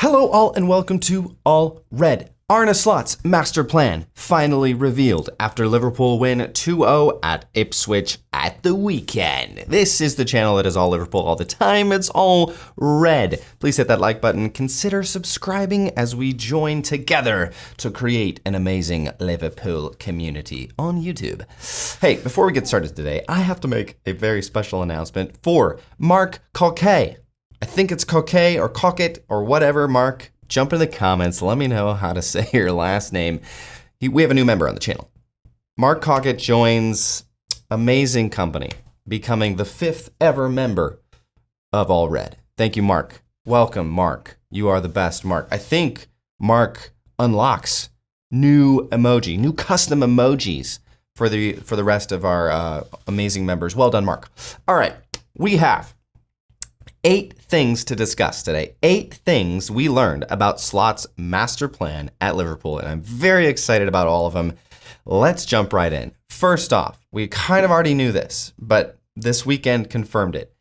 Hello all and welcome to All Red. Arne Slot's master plan finally revealed after Liverpool win 2-0 at Ipswich at the weekend. This is the channel that is all Liverpool all the time. It's all red. Please hit that like button. Consider subscribing as we join together to create an amazing Liverpool community on YouTube. Hey, before we get started today, I have to make a very special announcement for Mark Coquet. I think it's Coquet or Cocket or whatever, Mark. Jump in the comments. Let me know how to say your last name. We have a new member on the channel. Mark Cocket joins amazing company, becoming the 5th ever member of All Red. Thank you, Mark. Welcome, Mark. You are the best, Mark. I think Mark unlocks new custom emojis for the rest of our amazing members. Well done, Mark. All right, we have 8 things to discuss today. 8 things we learned about Slot's master plan at Liverpool, and I'm very excited about all of them. Let's jump right in. First off, we kind of already knew this, but this weekend confirmed it.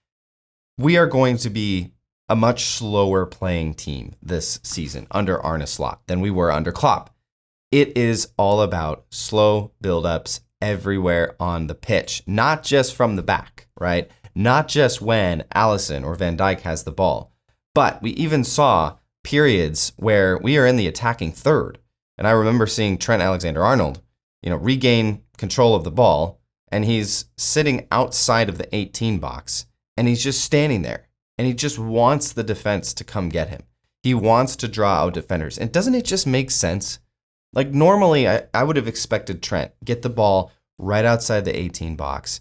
We are going to be a much slower playing team this season under Arne Slot than we were under Klopp. It is all about slow build-ups everywhere on the pitch, not just from the back, right? Not just when Alisson or Van Dijk has the ball, but we even saw periods where we are in the attacking third. And I remember seeing Trent Alexander-Arnold, regain control of the ball, and he's sitting outside of the 18 box, and he's just standing there, and he just wants the defense to come get him. He wants to draw out defenders. And doesn't it just make sense? Like normally, I would have expected Trent get the ball right outside the 18 box.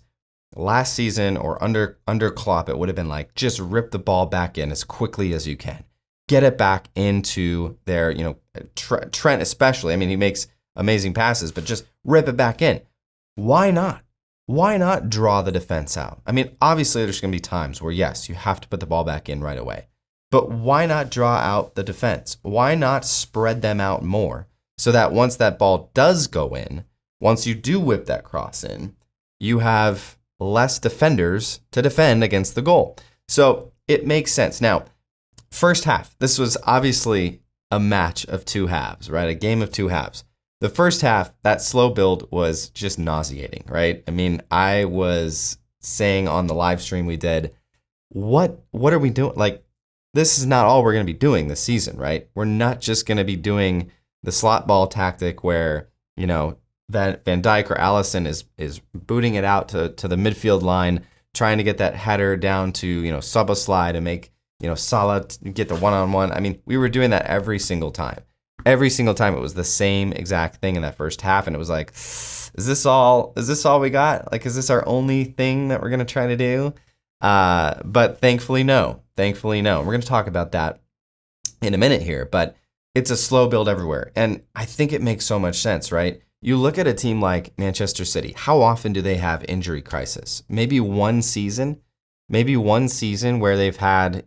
Last season or under Klopp, it would have been like, just rip the ball back in as quickly as you can. Get it back into their, Trent especially. I mean, he makes amazing passes, but just rip it back in. Why not? Why not draw the defense out? I mean, obviously there's going to be times where, yes, you have to put the ball back in right away. But why not draw out the defense? Why not spread them out more so that once that ball does go in, once you do whip that cross in, you have less defenders to defend against the goal. So it makes sense. Now, first half, this was obviously a match of 2 halves, right? A game of 2 halves. The first half, that slow build was just nauseating, right? I mean, I was saying on the live stream we did, what are we doing? Like, this is not all we're going to be doing this season, right? We're not just going to be doing the slot ball tactic where, Van Dijk or Alisson is booting it out to the midfield line, trying to get that header down to, Szoboszlai to make, Salah get the one-on-one. I mean, we were doing that every single time. Every single time it was the same exact thing in that first half. And it was like, is this all we got? Like, is this our only thing that we're going to try to do? But thankfully, no. We're going to talk about that in a minute here, but it's a slow build everywhere. And I think it makes so much sense, right? You look at a team like Manchester City. How often do they have injury crisis? Maybe one season where they've had,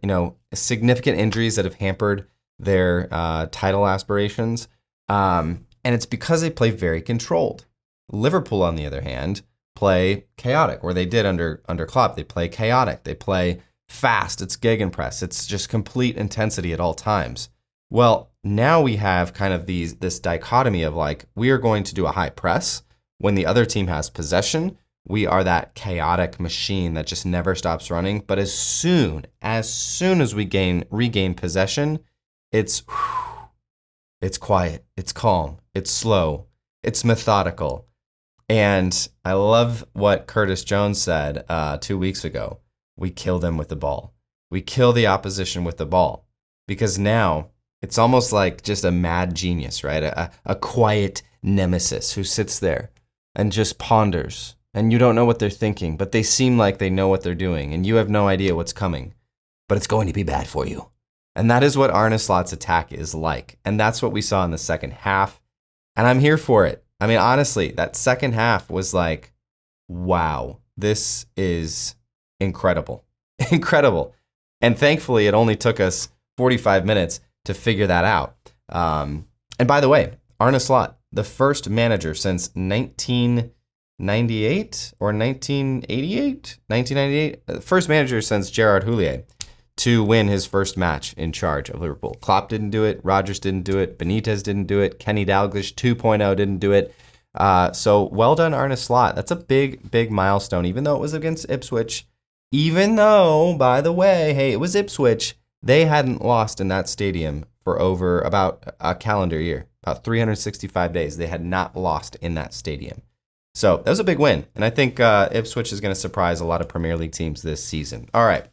significant injuries that have hampered their title aspirations. And it's because they play very controlled. Liverpool, on the other hand, play chaotic, or they did under Klopp. They play chaotic. They play fast. It's gegenpress. It's just complete intensity at all times. Well, now we have kind of this dichotomy of like, we are going to do a high press when the other team has possession. We are that chaotic machine that just never stops running. But as soon as we regain possession, it's quiet, it's calm, it's slow, it's methodical. And I love what Curtis Jones said 2 weeks ago. We kill them with the ball. We kill the opposition with the ball, because now it's almost like just a mad genius, right? A quiet nemesis who sits there and just ponders, and you don't know what they're thinking, but they seem like they know what they're doing, and you have no idea what's coming, but it's going to be bad for you. And that is what Arne Slot's attack is like, and that's what we saw in the second half, and I'm here for it. I mean, honestly, that second half was like, wow, this is incredible. And thankfully, it only took us 45 minutes to figure that out. And by the way, Arne Slot, the first manager since 1998 or 1998, first manager since Gerard Houllier to win his first match in charge of Liverpool. Klopp didn't do it. Rodgers didn't do it. Benitez didn't do it. Kenny Dalglish 2.0 didn't do it. So well done, Arne Slot. That's a big, big milestone, even though it was against Ipswich. Even though, by the way, hey, it was Ipswich. They hadn't lost in that stadium for over about a calendar year, about 365 days. They had not lost in that stadium. So that was a big win. And I think Ipswich is going to surprise a lot of Premier League teams this season. All right.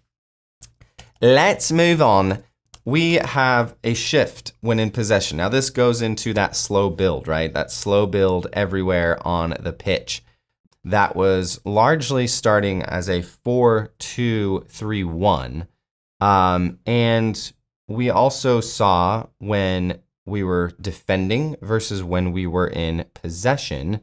Let's move on. We have a shift when in possession. Now, this goes into that slow build, right? That slow build everywhere on the pitch. That was largely starting as a 4-2-3-1. And we also saw when we were defending versus when we were in possession,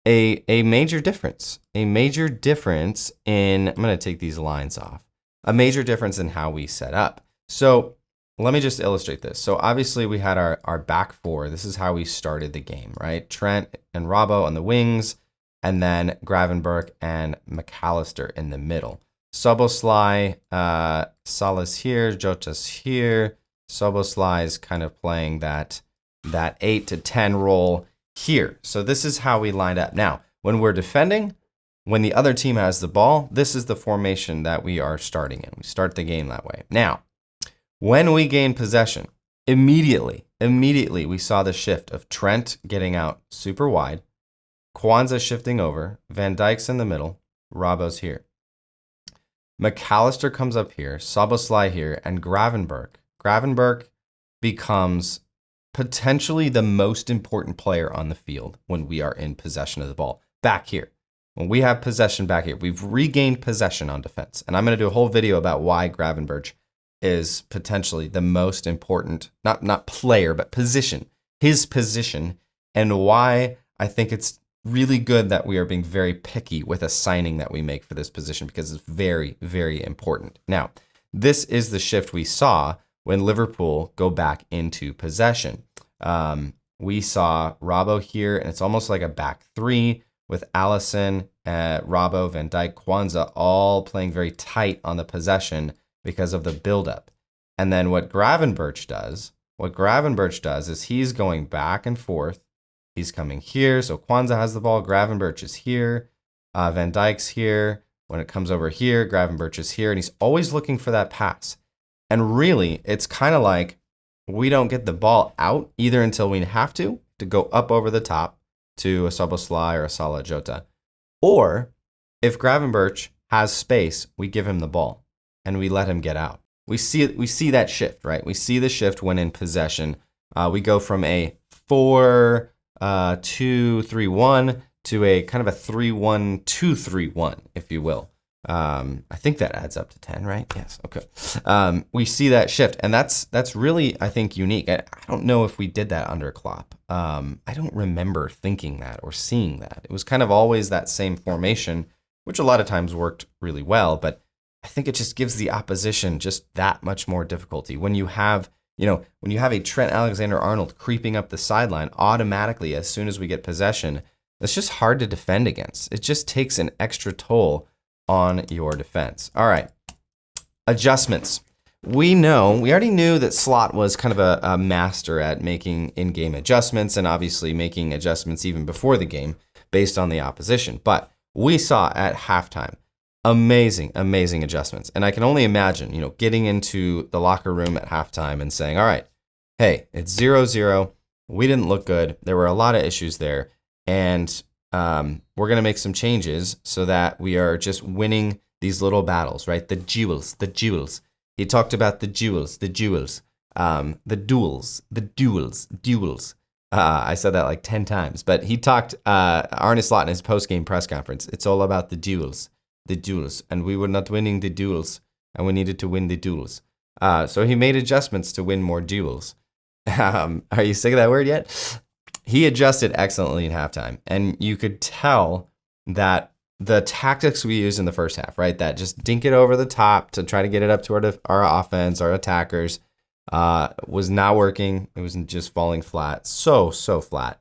a major difference. A major difference in, I'm going to take these lines off. A major difference in how we set up. So let me just illustrate this. So obviously we had our back four. This is how we started the game, right? Trent and Robbo on the wings, and then Gravenberch and McAllister in the middle. Szoboszlai, Salah's here, Jota's here. Szoboszlai is kind of playing that 8 to 10 role here. So this is how we lined up. Now, when we're defending, when the other team has the ball, this is the formation that we are starting in. We start the game that way. Now, when we gain possession, immediately we saw the shift of Trent getting out super wide, Kwanzaa shifting over, Van Dijk's in the middle, Robbo's here. McAllister comes up here, Szoboszlai here, and Gravenberch. Gravenberch becomes potentially the most important player on the field when we are in possession of the ball. Back here. When we have possession back here, we've regained possession on defense. And I'm going to do a whole video about why Gravenberch is potentially the most important, not player, but position, his position, and why I think it's really good that we are being very picky with a signing that we make for this position, because it's very, very important. Now, this is the shift we saw when Liverpool go back into possession. We saw Robbo here, and it's almost like a back three with Alisson, Robbo, Van Dijk, Kwanzaa all playing very tight on the possession because of the buildup. And then what Gravenberch does is he's going back and forth. He's coming here, so Kwanzaa has the ball. Gravenberch is here. Van Dijk's here. When it comes over here, Gravenberch is here, and he's always looking for that pass. And really, it's kind of like we don't get the ball out either until we have to go up over the top to a Szoboszlai or a Salah Jota. Or if Gravenberch has space, we give him the ball and we let him get out. We see that shift, right? We see the shift when in possession. We go from a 4-2-3-1 to a kind of a 3-1-2-3-1, if you will. I think that adds up to 10, right? Yes. Okay. We see that shift, and that's really, I think, unique. I don't know if we did that under Klopp. I don't remember thinking that or seeing that. It was kind of always that same formation, which a lot of times worked really well, but I think it just gives the opposition just that much more difficulty. When you have a Trent Alexander-Arnold creeping up the sideline automatically as soon as we get possession, it's just hard to defend against. It just takes an extra toll on your defense. All right, adjustments. We already knew that Slot was kind of a master at making in-game adjustments and obviously making adjustments even before the game based on the opposition. But we saw at halftime amazing adjustments. And I can only imagine, getting into the locker room at halftime and saying, all right, hey, it's 0-0. We didn't look good. There were a lot of issues there. And we're going to make some changes so that we are just winning these little battles, right? The duels. He talked about the duels. The duels. I said that like 10 times, but he talked, Arne Slot in his post-game press conference. It's all about the duels. And we were not winning the duels, and we needed to win the duels. So he made adjustments to win more duels. Are you sick of that word yet? He adjusted excellently in halftime, and you could tell that the tactics we used in the first half, right, that just dink it over the top to try to get it up to our offense, our attackers, was not working. It was just falling flat, so flat.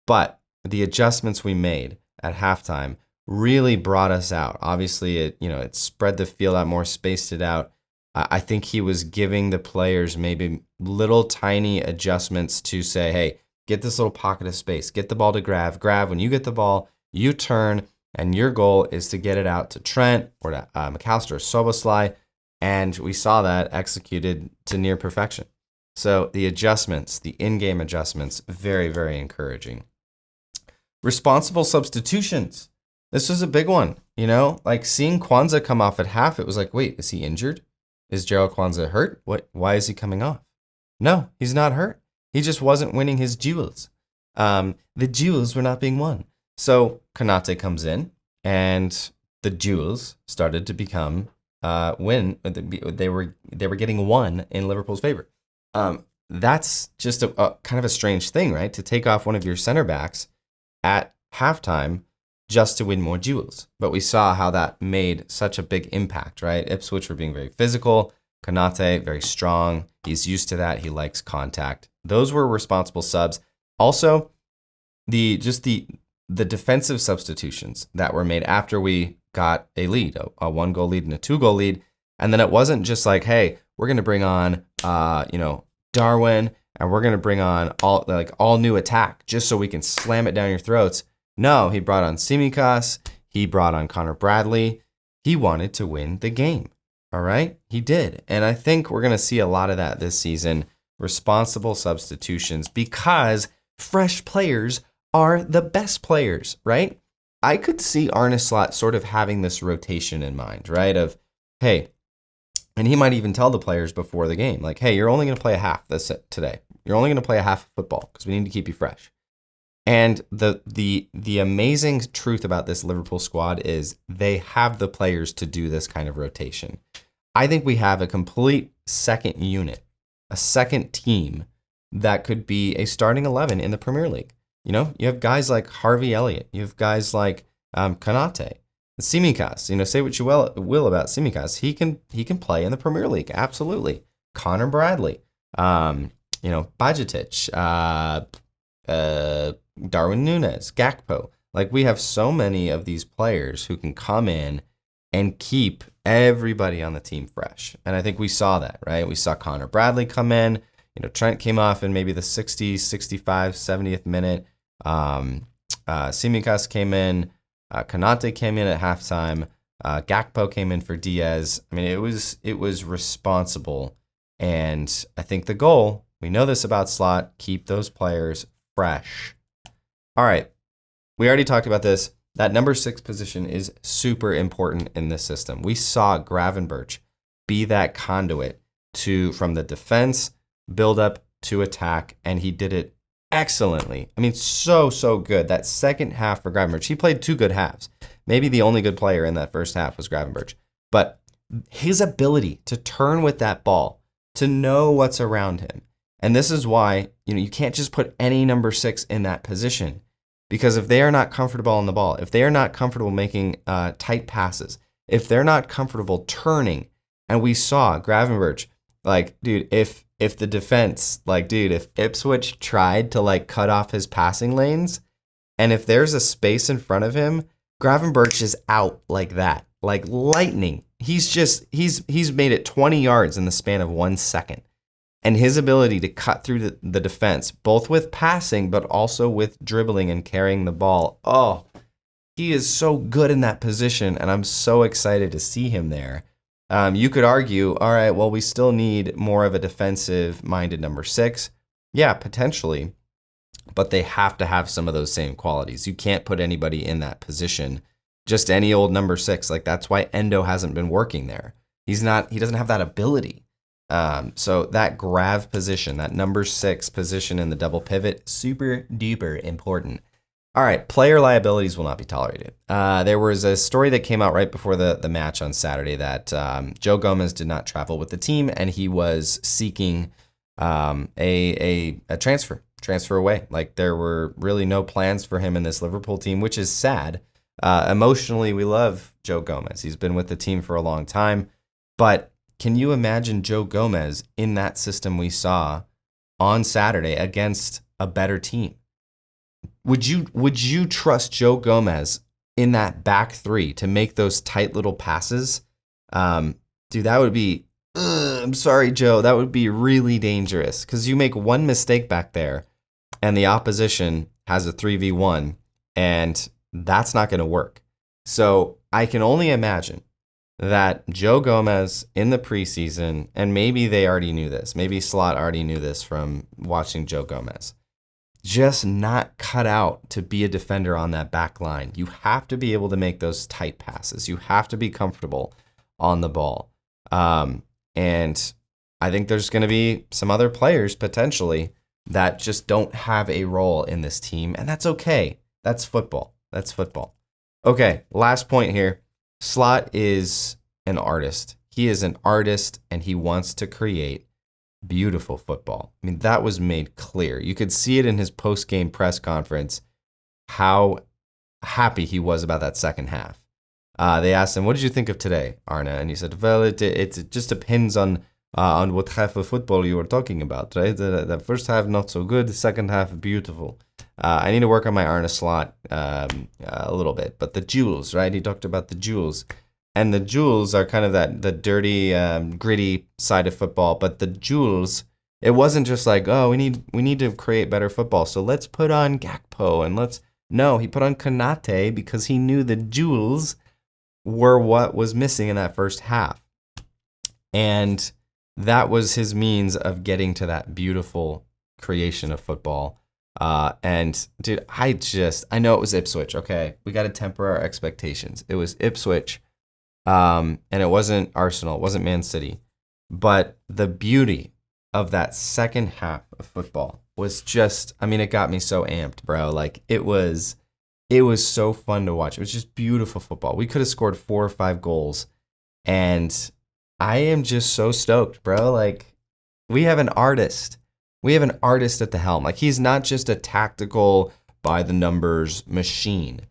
But the adjustments we made at halftime really brought us out. Obviously, it spread the field out more, spaced it out. I think he was giving the players maybe little tiny adjustments to say, hey, get this little pocket of space, get the ball to Grav. Grav, when you get the ball, you turn, and your goal is to get it out to Trent or to McAllister or Szoboszlai. And we saw that executed to near perfection. So the adjustments, the in-game adjustments, very, very encouraging. Responsible substitutions. This was a big one, like seeing Kwanzaa come off at half. It was like, wait, is he injured? Is Gerald Kwanzaa hurt? Why is he coming off? No, he's not hurt. He just wasn't winning his duels. The duels were not being won. So Konate comes in, and the duels started to become win. They were getting won in Liverpool's favor. That's just a kind of a strange thing, right? To take off one of your center backs at halftime just to win more duels. But we saw how that made such a big impact, right? Ipswich were being very physical. Konate, very strong. He's used to that. He likes contact. Those were responsible subs. Also, the defensive substitutions that were made after we got a lead, a 1-goal lead and a 2-goal lead. And then it wasn't just like, hey, we're going to bring on, Darwin, and we're going to bring on all new attack just so we can slam it down your throats. No, he brought on Tsimikas. He brought on Connor Bradley. He wanted to win the game. All right, he did. And I think we're going to see a lot of that this season. Responsible substitutions, because fresh players are the best players, right? I could see Arne Slot sort of having this rotation in mind, right? Of, hey, and he might even tell the players before the game, like, hey, you're only going to play a half today. You're only going to play a half of football because we need to keep you fresh. And the amazing truth about this Liverpool squad is they have the players to do this kind of rotation. I think we have a complete second unit, a second team that could be a starting 11 in the Premier League. You have guys like Harvey Elliott. You have guys like Konate, Tsimikas. Say what you will about Tsimikas. He can play in the Premier League, absolutely. Connor Bradley, Bajcetic, Darwin Núñez, Gakpo. Like, we have so many of these players who can come in and keep everybody on the team fresh. And I think we saw that, right? We saw Connor Bradley come in. Trent came off in maybe the 60, 65, 70th minute. Tsimikas came in. Konate came in at halftime. Gakpo came in for Diaz. I mean, it was responsible. And I think the goal, we know this about Slot, keep those players fresh. All right. We already talked about this. That number 6 position is super important in this system. We saw Gravenberch be that conduit from the defense, build up to attack, and he did it excellently. I mean, so good. That second half for Gravenberch, he played 2 good halves. Maybe the only good player in that first half was Gravenberch. But his ability to turn with that ball, to know what's around him. And this is why, you can't just put any number 6 in that position. Because if they are not comfortable on the ball, if they are not comfortable making tight passes, if they're not comfortable turning, and we saw Gravenberch, if the defense, if Ipswich tried to cut off his passing lanes, and if there's a space in front of him, Gravenberch is out like that, like lightning. He's made it 20 yards in the span of 1 second. And his ability to cut through the defense, both with passing, but also with dribbling and carrying the ball. Oh, he is so good in that position, and I'm so excited to see him there. You could argue, all right, well, we still need more of a defensive-minded number 6. Yeah, potentially, but they have to have some of those same qualities. You can't put anybody in that position, just any old number 6. That's why Endo hasn't been working there. He doesn't have that ability. So that Grav position, that number 6 position in the double pivot, super duper important. All right, player liabilities will not be tolerated. There was a story that came out right before the match on Saturday that Joe Gomez did not travel with the team, and he was seeking a transfer away. There were really no plans for him in this Liverpool team, which is sad. Emotionally, we love Joe Gomez. He's been with the team for a long time, but can you imagine Joe Gomez in that system we saw on Saturday against a better team? Would you trust Joe Gomez in that back 3 to make those tight little passes? Dude, that would be I'm sorry, Joe. That would be really dangerous because you make one mistake back there and the opposition has a 3v1 and that's not going to work. So I can only imagine that Joe Gomez in the preseason, and maybe they already knew this, maybe Slot already knew this from watching Joe Gomez, just not cut out to be a defender on that back line. You have to be able to make those tight passes. You have to be comfortable on the ball. And I think there's going to be some other players potentially that just don't have a role in this team, and that's okay. That's football. That's football. Okay, last point here. Slot is an artist. He is an artist, and he wants to create beautiful football. I mean, that was made clear. You could see it in his post-game press conference, how happy he was about that second half. They asked him, what did you think of today, Arne? And he said, well, it just depends on what half of football you were talking about, right? The first half, not so good. The second half, beautiful. I need to work on my Arne Slot a little bit. But the jewels, right? He talked about the jewels. And the jewels are kind of the dirty, gritty side of football. But the jewels, it wasn't just like, oh, we need to create better football, so let's put on Gakpo and no, he put on Konate because he knew the jewels were what was missing in that first half. And that was his means of getting to that beautiful creation of football. And dude, I know it was Ipswich. Okay, we got to temper our expectations. It was Ipswich, and it wasn't Arsenal, it wasn't Man City. But the beauty of that second half of football was just, I mean, it got me so amped, bro. Like it was so fun to watch. It was just beautiful football. We could have scored 4 or 5 goals, and I am just so stoked, bro. Like we have an artist. We have an artist at the helm. Like he's not just a tactical by the numbers machine.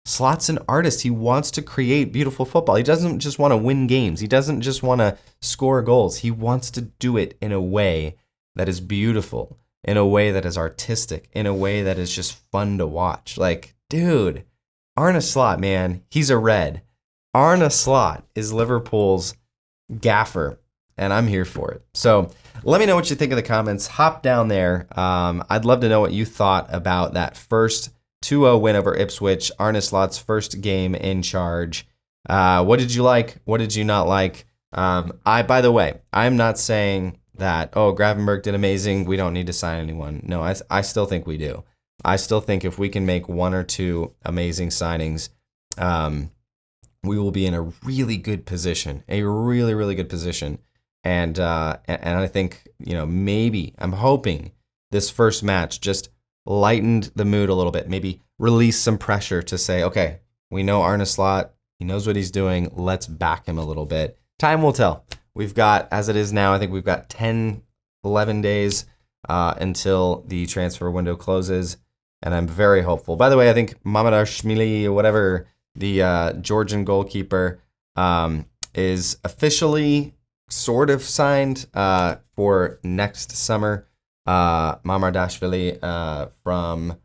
Slot's an artist. He wants to create beautiful football. He doesn't just want to win games. He doesn't just want to score goals. He wants to do it in a way that is beautiful, in a way that is artistic, in a way that is just fun to watch. Like, dude, Arne Slot, man, he's a Red. Arne Slot is Liverpool's gaffer, and I'm here for it. So let me know what you think in the comments. Hop down there. I'd love to know what you thought about that first 2-0 win over Ipswich, Arne Slot's first game in charge. What did you like? What did you not like? By the way, I'm not saying that, oh, Gravenberch did amazing, we don't need to sign anyone. No, I still think we do. I still think if we can make 1 or 2 amazing signings, we will be in a really good position, a really, really good position. And I think, maybe, I'm hoping this first match just lightened the mood a little bit, maybe release some pressure to say, okay, we know Arne Slot, he knows what he's doing, let's back him a little bit. Time will tell. We've got, as it is now, I think we've got 10, 11 days until the transfer window closes, and I'm very hopeful. By the way, I think Mamadashvili, or whatever, the Georgian goalkeeper, is officially sort of signed for next summer. Mamardashvili from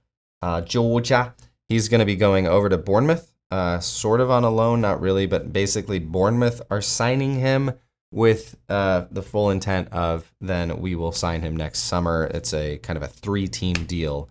Georgia. He's going to be going over to Bournemouth, sort of on a loan, not really, but basically Bournemouth are signing him with the full intent of then we will sign him next summer. It's a kind of a 3-team deal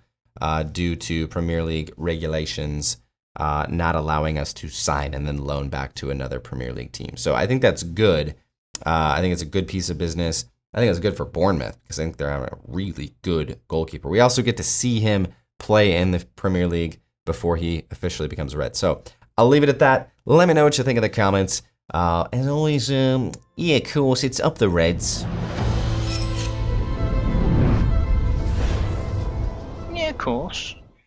due to Premier League regulations not allowing us to sign and then loan back to another Premier League team. So I think that's good. I think it's a good piece of business. I think it's good for Bournemouth because I think they're having a really good goalkeeper. We also get to see him play in the Premier League before he officially becomes a Red. So I'll leave it at that. Let me know what you think in the comments. As always, yeah, of course, it's up the Reds. Yeah, of course.